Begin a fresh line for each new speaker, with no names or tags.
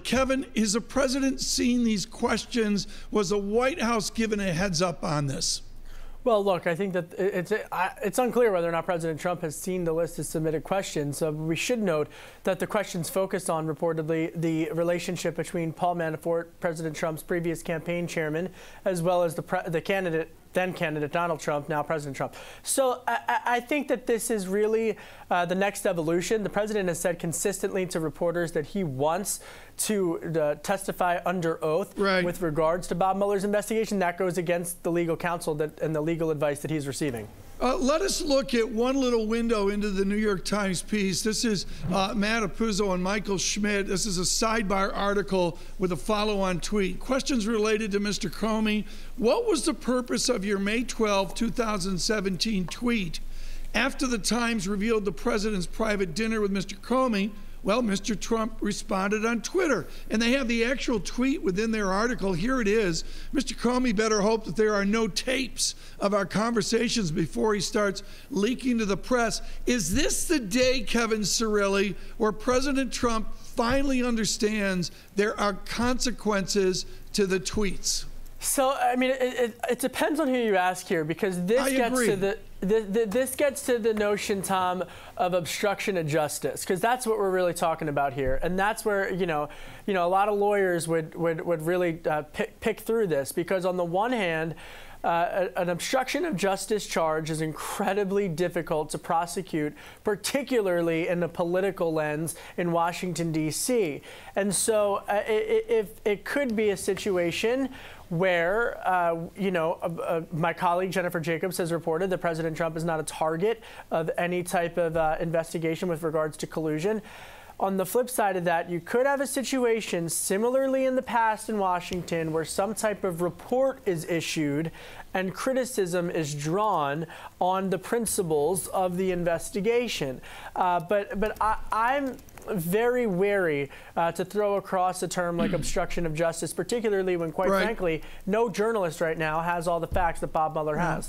Kevin, is the president seeing these questions? Was the White House given a heads up on this?
Well, look, I think that it's unclear whether or not President Trump has seen the list of submitted questions. We should note that the questions focused on, reportedly, the relationship between Paul Manafort, President Trump's previous campaign chairman, as well as the then candidate Donald Trump, now President Trump. So I think that this is really the next evolution. The president has said consistently to reporters that he wants to testify under oath with regards to Bob Mueller's investigation. That goes against the legal counsel and the legal advice that he's receiving.
Let us look at one little window into the New York Times piece. This is Matt Apuzzo and Michael Schmidt. This is a sidebar article with a follow-on tweet. Questions related to Mr. Comey. What was the purpose of your May 12, 2017 tweet? After the Times revealed the president's private dinner with Mr. Comey, well, Mr. Trump responded on Twitter, and they have the actual tweet within their article. Here it is. Mr. Comey better hope that there are no tapes of our conversations before he starts leaking to the press. Is this the day, Kevin Cirilli, where President Trump finally understands there are consequences to the tweets?
So, I mean, it depends on who you ask here, because this gets to the notion, Tom, of obstruction of justice, because that's what we're really talking about here, and that's where a lot of lawyers would really pick through this, because on the one hand, an obstruction of justice charge is incredibly difficult to prosecute, particularly in a political lens in Washington, D.C. And so it could be a situation where, my colleague Jennifer Jacobs has reported that President Trump is not a target of any type of investigation with regards to collusion. On the flip side of that, you could have a situation similarly in the past in Washington where some type of report is issued and criticism is drawn on the principles of the investigation. But I'm very wary to throw across a term like obstruction of justice, particularly when, quite frankly, no journalist right now has all the facts that Bob Mueller has.